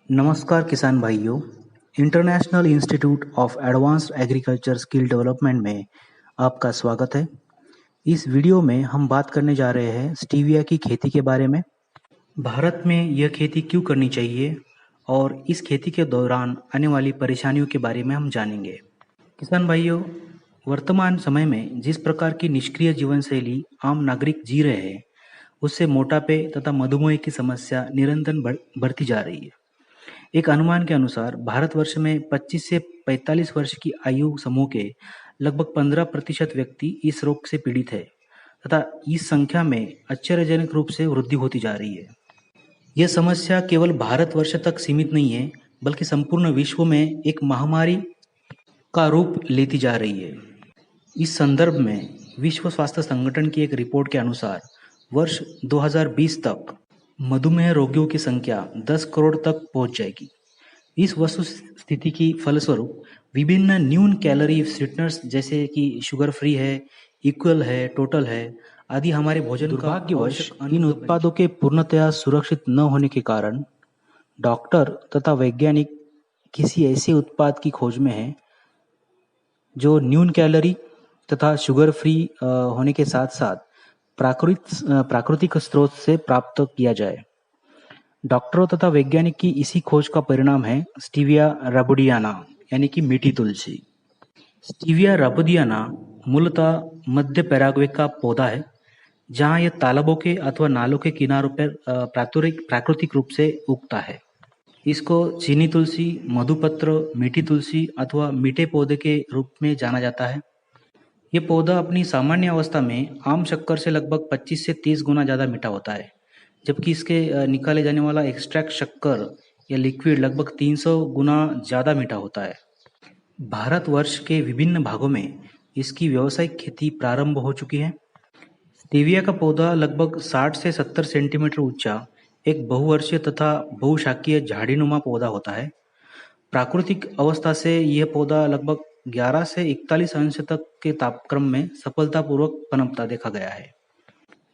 नमस्कार किसान भाइयों। International institute of advanced agriculture skill development में आपका स्वागत है। इस वीडियो में हम बात करने जा रहे हैं स्टीविया की खेती के बारे में। भारत में यह खेती क्यों करनी चाहिए और इस खेती के दौरान आने वाली परेशानियों के बारे में हम जानेंगे। किसान भाइयों, वर्तमान समय में जिस प्रकार की निष्क्रिय जीवन शैली आम नागरिक जी रहे हैं, उससे मोटापे तथा मधुमेह की समस्या निरंतर बढ़ती जा रही है। एक अनुमान के अनुसार भारतवर्ष में 25 से 45 वर्ष की आयु समूह के लगभग 15% व्यक्ति इस रोग से पीड़ित है तथा इस संख्या में आश्चर्यजनक रूप से वृद्धि होती जा रही है। यह समस्या केवल भारतवर्ष तक सीमित नहीं है, बल्कि संपूर्ण विश्व में एक महामारी का रूप लेती जा रही है। इस संदर्भ में विश्व स्वास्थ्य संगठन की एक रिपोर्ट के अनुसार वर्ष 2020 तक मधुमेह रोगियों की संख्या 10 करोड़ तक पहुंच जाएगी। इस वस्तुस्थिति की फलस्वरूप विभिन्न न्यून कैलोरी स्वीटनर्स जैसे कि शुगर फ्री है, इक्वल है, टोटल है आदि हमारे भोजन का दुर्भाग्यवश इन उत्पादों के पूर्णतया सुरक्षित न होने के कारण डॉक्टर तथा वैज्ञानिक किसी ऐसे उत्पाद की खोज में हैं जो न्यून कैलोरी तथा शुगर फ्री होने के साथ साथ प्राकृतिक स्रोत से प्राप्त किया जाए। डॉक्टरों तथा वैज्ञानिक की इसी खोज का परिणाम है स्टीविया रबुडियाना यानी कि मीठी तुलसी। स्टीविया रबुडियाना मूलतः मध्य पैराग्वे का पौधा है, जहां यह तालाबों के अथवा नालों के किनारों पर प्राकृतिक रूप से उगता है। इसको चीनी तुलसी, मधुपत्र, मीठी तुलसी अथवा मीठे पौधे के रूप में जाना जाता है। यह पौधा अपनी सामान्य अवस्था में आम शक्कर से लगभग 25 से 30 गुना ज़्यादा मीठा होता है, जबकि इसके निकाले जाने वाला एक्सट्रैक्ट शक्कर या लिक्विड लगभग 300 गुना ज़्यादा मीठा होता है। भारतवर्ष के विभिन्न भागों में इसकी व्यावसायिक खेती प्रारंभ हो चुकी है। स्टीविया का पौधा लगभग 60 से 70 सेंटीमीटर ऊंचा एक बहुवर्षीय तथा बहुशाखीय झाड़ीनुमा पौधा होता है। प्राकृतिक अवस्था से यह पौधा लगभग 11 से 41 अंश तक के तापक्रम में सफलतापूर्वक पनपता देखा गया है,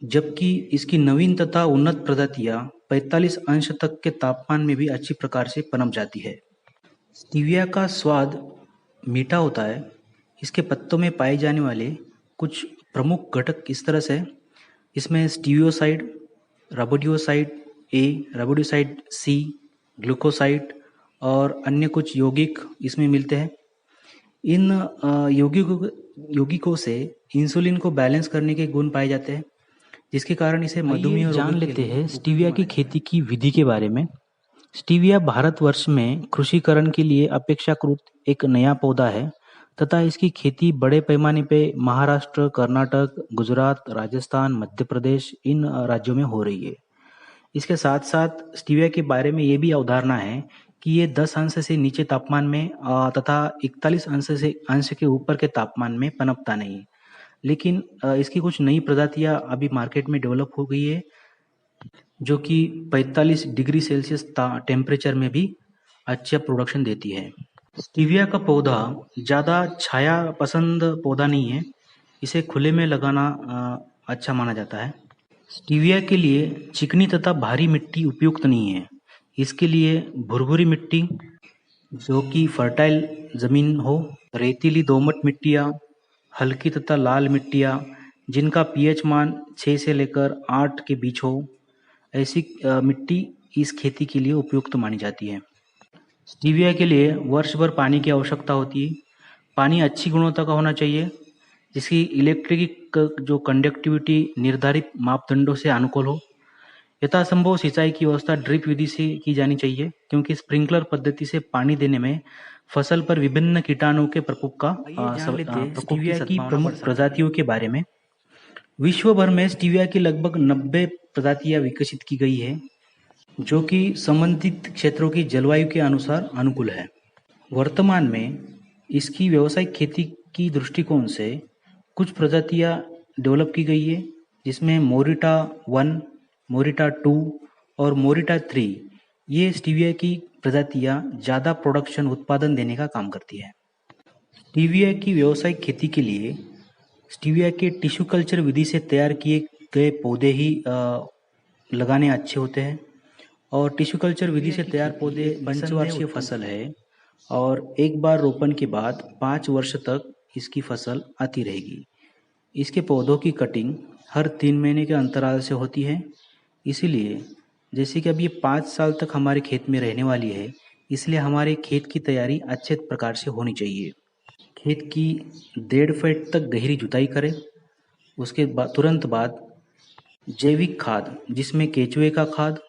जबकि इसकी नवीन तथा उन्नत प्रजातियां 45 अंश तक के तापमान में भी अच्छी प्रकार से पनप जाती है। स्टीविया का स्वाद मीठा होता है। इसके पत्तों में पाए जाने वाले कुछ प्रमुख घटक इस तरह से, इसमें स्टीवियोसाइड, रबोडियोसाइड ए, रबोडियोसाइड सी, ग्लूकोसाइड और अन्य कुछ यौगिक इसमें मिलते हैं। इन यौगिकों से इंसुलिन को बैलेंस करने के गुण पाए जाते हैं, जिसके कारण इसे मधुमेह जान लेते हैं स्टीविया की खेती की विधि के बारे में। स्टीविया भारतवर्ष में कृषिकरण के लिए अपेक्षाकृत एक नया पौधा है तथा इसकी खेती बड़े पैमाने पे महाराष्ट्र, कर्नाटक, गुजरात, राजस्थान, मध्य प्रदेश इन राज्यों में हो रही है। इसके साथ साथ स्टीविया के बारे में ये भी अवधारणा है कि ये 10 अंश से नीचे तापमान में तथा 41 अंश के ऊपर के तापमान में पनपता नहीं है। लेकिन इसकी कुछ नई प्रजातियां अभी मार्केट में डेवलप हो गई है, जो कि 45 डिग्री सेल्सियस टेम्परेचर में भी अच्छा प्रोडक्शन देती है। स्टीविया का पौधा ज़्यादा छाया पसंद पौधा नहीं है। इसे खुले में लगाना अच्छा माना जाता है। स्टीविया के लिए चिकनी तथा भारी मिट्टी उपयुक्त नहीं है। इसके लिए भुरभुरी मिट्टी, जो कि फर्टाइल जमीन हो, रेतीली दोमट मिट्टियाँ, हल्की तथा लाल मिट्टियाँ जिनका पीएच मान 6 से लेकर 8 के बीच हो, ऐसी मिट्टी इस खेती के लिए उपयुक्त मानी जाती है। स्टीविया के लिए वर्ष भर पानी की आवश्यकता होती है। पानी अच्छी गुणवत्ता का होना चाहिए, जिसकी इलेक्ट्रिक जो कंडक्टिविटी निर्धारित मापदंडों से अनुकूल हो। यथासंभव सिंचाई की व्यवस्था ड्रिप विधि से की जानी चाहिए, क्योंकि स्प्रिंकलर पद्धति से पानी देने में फसल पर विभिन्न कीटाणुओं के प्रकोप स्टीविया की प्रमुख प्रजातियों के बारे में। विश्व भर में स्टीविया की लगभग 90 प्रजातियां विकसित की गई है, जो कि संबंधित क्षेत्रों की जलवायु के अनुसार अनुकूल है। वर्तमान में इसकी व्यावसायिक खेती की दृष्टिकोण से कुछ प्रजातियां डेवलप की गई है, जिसमें मोरिटा 1, मोरिटा 2 और मोरिटा 3 ये स्टीविया की प्रजातियां ज़्यादा प्रोडक्शन उत्पादन देने का काम करती है। स्टीविया की व्यावसायिक खेती के लिए स्टीविया के टिश्यू कल्चर विधि से तैयार किए गए पौधे ही लगाने अच्छे होते हैं और टिश्यू कल्चर विधि से तैयार पौधे पंचवार्षिक फसल है और एक बार रोपण के बाद 5 वर्ष तक इसकी फसल आती रहेगी। इसके पौधों की कटिंग हर 3 महीने के अंतराल से होती है। इसीलिए जैसे कि अब ये 5 साल तक हमारे खेत में रहने वाली है, इसलिए हमारे खेत की तैयारी अच्छे प्रकार से होनी चाहिए। खेत की 1.5 फीट तक गहरी जुताई करें। उसके बाद तुरंत बाद जैविक खाद जिसमें केचुए का खाद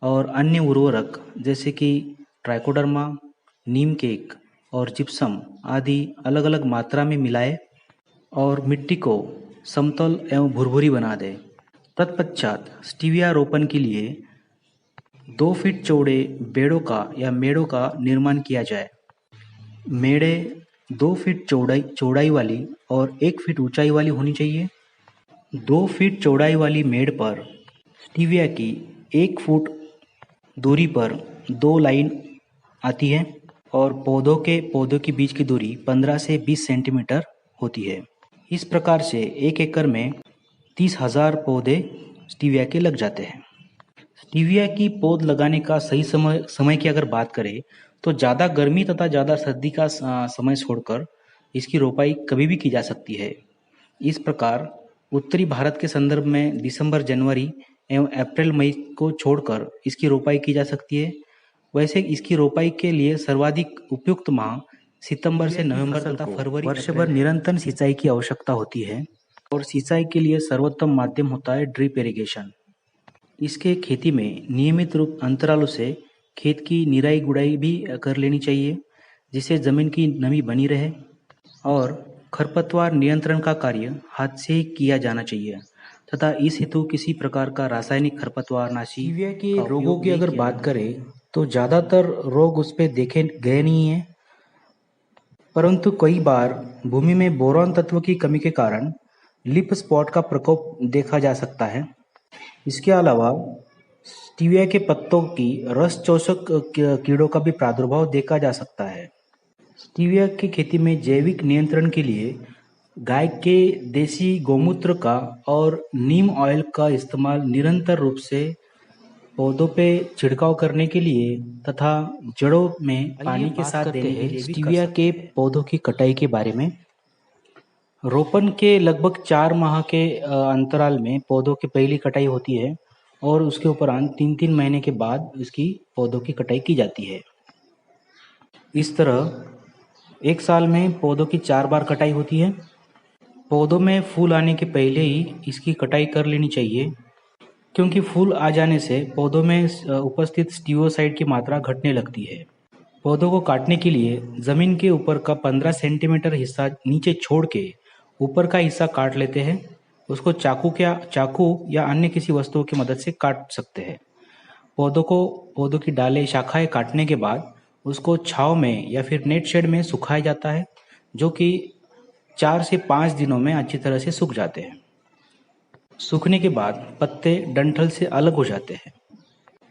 और अन्य उर्वरक जैसे कि ट्राइकोडर्मा, नीम केक और जिप्सम आदि अलग अलग मात्रा में मिलाएं और मिट्टी को समतल एवं भुरभुरी बना दें। तत्पश्चात स्टीविया रोपण के लिए 2 फीट चौड़े बेड़ों का या मेड़ों का निर्माण किया जाए। मेड़े 2 फीट चौड़ाई वाली और 1 फीट ऊंचाई वाली होनी चाहिए। 2 फीट चौड़ाई वाली मेड़ पर स्टीविया की 1 फुट दूरी पर 2 लाइन आती है और पौधों के बीच की दूरी 15 से 20 सेंटीमीटर होती है। इस प्रकार से 1 एकड़ में 30,000 पौधे स्टीविया के लग जाते हैं। स्टीविया की पौध लगाने का सही समय की अगर बात करें तो ज़्यादा गर्मी तथा ज़्यादा सर्दी का समय छोड़कर इसकी रोपाई कभी भी की जा सकती है। इस प्रकार उत्तरी भारत के संदर्भ में दिसंबर, जनवरी एवं अप्रैल, मई को छोड़कर इसकी रोपाई की जा सकती है। वैसे इसकी रोपाई के लिए सर्वाधिक उपयुक्त माह सितंबर से नवंबर तथा फरवरी। वर्ष भर निरंतर सिंचाई की आवश्यकता होती है और सिंचाई के लिए सर्वोत्तम माध्यम होता है ड्रिप इरिगेशन। इसके खेती में नियमित रूप अंतरालों से खेत की निराई गुड़ाई भी कर लेनी चाहिए जिससे जमीन की नमी बनी रहे और खरपतवार नियंत्रण का कार्य हाथ से ही किया जाना चाहिए तथा इस हेतु किसी प्रकार का रासायनिक खरपतवारनाशी। स्टीविया के रोगों की अगर बात करें तो ज़्यादातर रोग उस पर देखे गए नहीं है, परंतु कई बार भूमि में बोरॉन तत्व की कमी के कारण लिप स्पॉट का प्रकोप देखा जा सकता है। इसके अलावा स्टीविया के पत्तों की रस चूसक कीड़ों का भी प्रादुर्भाव देखा जा सकता है। स्टीविया की खेती में जैविक नियंत्रण के लिए गाय के देसी गौमूत्र का और नीम ऑयल का इस्तेमाल निरंतर रूप से पौधों पे छिड़काव करने के लिए तथा जड़ों में पानी के साथ देने के लिए स्टीविया के पौधों की कटाई के बारे में। रोपण के लगभग 4 माह के अंतराल में पौधों की पहली कटाई होती है और उसके उपरांत 3-3 महीने के बाद इसकी पौधों की कटाई की जाती है। इस तरह 1 साल में पौधों की 4 बार कटाई होती है। पौधों में फूल आने के पहले ही इसकी कटाई कर लेनी चाहिए क्योंकि फूल आ जाने से पौधों में उपस्थित स्टीवियोसाइड की मात्रा घटने लगती है। पौधों को काटने के लिए जमीन के ऊपर का 15 सेंटीमीटर हिस्सा नीचे छोड़ के ऊपर का हिस्सा काट लेते हैं। उसको चाकू या अन्य किसी वस्तुओं की मदद से काट सकते हैं। पौधों की डालें, शाखाएं काटने के बाद उसको छांव में या फिर नेट शेड में सुखाया जाता है जो कि 4 से 5 दिनों में अच्छी तरह से सूख जाते हैं। सूखने के बाद पत्ते डंठल से अलग हो जाते हैं।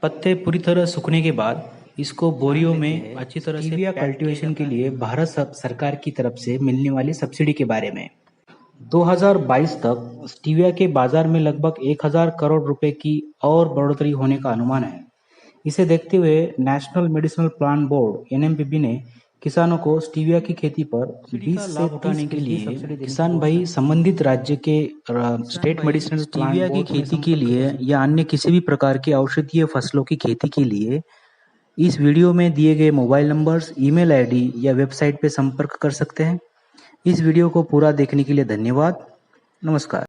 पत्ते पूरी तरह सूखने के बाद इसको बोरियों में अच्छी तरह से स्टीविया कल्टीवेशन के लिए भारत सरकार की तरफ से मिलने वाली सब्सिडी के बारे में। 2022 तक स्टीविया के बाजार में लगभग 1000 करोड़ रुपए की और बढ़ोतरी होने का अनुमान है। इसे देखते हुए national medicinal plant board (NMPB) ने किसानों को स्टीविया की खेती पर 20 से लाभ उठाने के लिए किसान भाई संबंधित राज्य के स्टेट मेडिसिनल स्टीविया की खेती के लिए या अन्य किसी भी प्रकार की औषधीय फसलों की खेती के लिए इस वीडियो में दिए गए मोबाइल नंबर्स, ईमेल आईडी या वेबसाइट पर संपर्क कर सकते हैं। इस वीडियो को पूरा देखने के लिए धन्यवाद। नमस्कार।